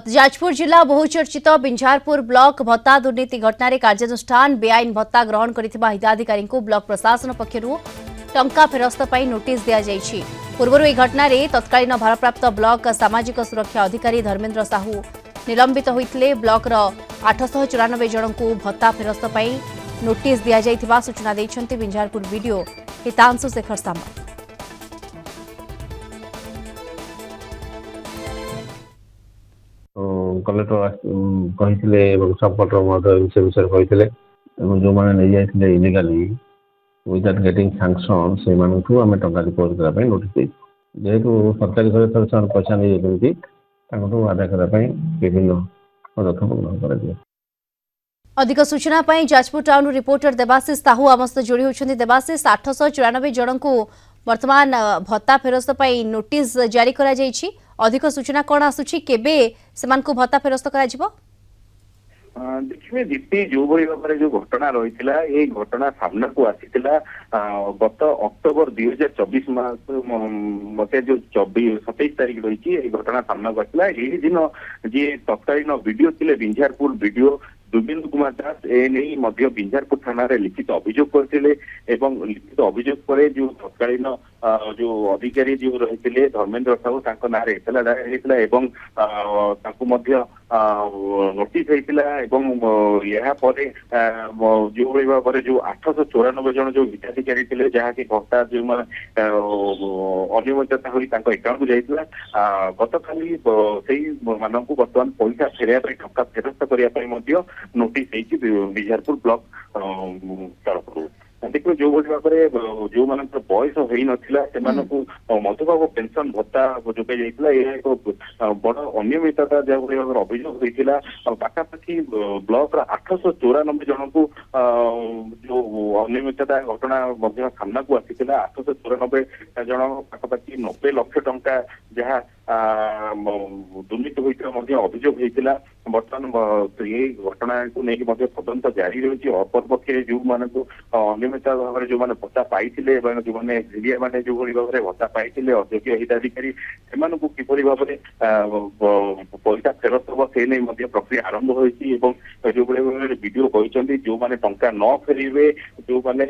जाजपुर जिला बहुचर्चित बिंझारपुर ब्लॉक भत्ता दुर्नीति घटना कार्यानुष्ठान बेआईन भत्ता ग्रहण करथिबा हिताधिकारी को ब्लॉक प्रशासन पक्षरु टंका फेरस्त पर नोटिस दिया जायछि। पूर्व यह घटना तत्कालीन भारप्राप्त ब्लॉक सामाजिक सुरक्षा अधिकारी धर्मेन्द्र साहू निलंबित होते ब्लॉक 894 जन को भत्ता फेरस्त पर नोटिस दिया जायथिबा सूचना दैछन्ति बिंझारपुर वीडियो हितांशु शेखर सामंत। कलेक्टर कही सब कलेक्टर विषय जो मैंने नहीं जाते इलिगाली विदाउट गेटिंग सैंक्शन से आम टंका रिकवर करने नोटिस जेहेतु सरकारी घर पैसा नहीं जाती आदाय करने विभिन्न पदक्षेप ग्रहण कर। अधिक सूचना पाई जाजपुर टाउन रिपोर्टर देवाशीष साहू आम सहित जोड़ी होती। देवाशीष 894 जन को वर्तमान भत्ता फेरस्त पर नोटिस जारी करा जायछि। अधिक सूचना कौन आसुछि केबे सेमान को भत्ता फेरस्त करा जिवो? देखिए दीप्ति जो भाव में जो घटना रही है घटना सामना को आसीला गत अक्टोबर 2024 मसीहा जो 27 तारीख रही घटना सामना को आसला। यही दिन जी तत्कालीन वीडियो थे बिंझारपुर वीडियो दुर्बेन्दु कुमार दास एने बिंझारपुर थाना लिखित अभियोग करते लिखित अभियोग पर जो तत्कालीन जो अधिकारी जो रही धर्मेन्द्र साहू ना एतला दायर होता नोटिस होता जो भाव में जो 894 जन जो हिताधिकारी थे जहाँकि भत्ता जो अनियमितता हुई अकाउंट को जाइए गत काली से बर्तमान पैसा फेरवा टंका फेरस्त करने नोटिस बिंझारपुर ब्लॉक तरफ देखिए जो भाव में जो मान बयस हो नाला से मधुबाबू पेंशन भत्ता जोगाई जाइए यह एक बड़ अनियमितता जो भाव में अभियोग होता पाखापाखि ब्लॉक 894 जन को जो अनियमितता घटना सामना को आसाला 894 जन पाखापाखि 90 लाख टंका जहाँ दुर्नीति होता अभियोग होता बर्तमान ये घटना को लेकिन तदंत जारी रही अपरपक्ष जो मान अनियमित भाव में जो मैंने भत्ता पाई जो मैंने मीडिया मैंने जो भाव में भत्ता पाई अयोग्य हिताधिकारी से किपरि भाव में पैसा फेरस्त हम से नहीं प्रक्रिया आरंभ होती जो भाव वीडियो कहते जो मैंने टंका न फेरवे जो मैंने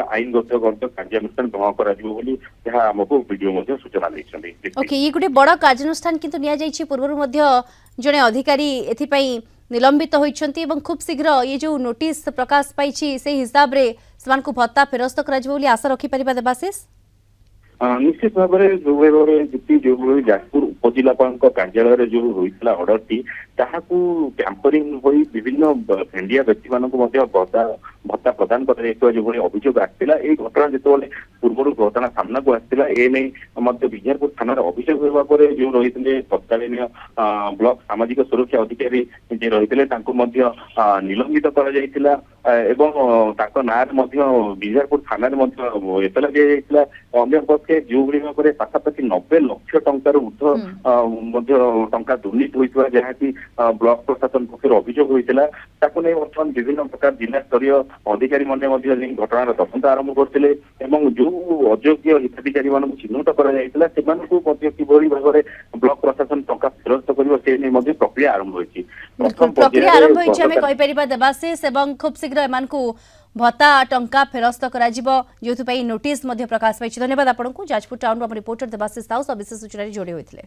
आईनगत कार्यानुष्ठान ग्रहण करमको वीडियो सूचना ओके ये गोटे बड़ कार्यानुष्ठान किंतु निया जायछि। पूर्व जड़े अधिकारी एथिपाई निलंबित होइछन्ति एवं खूब शीघ्र ये जो नोटिस प्रकाश पाइछि से हिसाब रे समान को भत्ता फेरस्त करा जिवो बोली आशा रखि परिबा। देवाशीष निश्चित भाव में जो भाव में जो भाव जाजपुर उपजिलापाल कार्यालय जो होता अर्डर टी टैंपरिंग हो विभिन्न भेंडिया व्यक्ति मानक भत्ता प्रदान कर जो भाई अभियोग आसाला ये घटना जो पूर्व घटना सामना को आसाला बिंझारपुर थाना अभियोग होगा जो रही तत्कालीन ब्लॉक सामाजिक सुरक्षा अधिकारी जे रही निलंबित कर ना बिंझारपुर थाना एतला दिया अन्य पक्षे जो भाव में पाखापाखि 90 लाख टंकार ऊर्ध्व टंका दुर्नीति होता जहाँकि ब्लॉक प्रशासन पक्ष अभियोग होता नहीं बर्तमान विभिन्न प्रकार जिला स्तरीय अधिकारी घटनार तदंत आरंभ करते जो अयोग्य हिताधिकारी मान चिन्हट किभली भाव में ब्लॉक प्रशासन टंका फेरस्त कर प्रक्रिया आरंभ होती देवाशीष खूब शीघ्र एम भत्ता टंका फेरस्त करा जिवो जो नोटिस प्रकाश पाई। धन्यवाद आपको। जाजपुर टाउन रिपोर्टर देवाशीष साहू सविशेष सूचना जोड़ी होते।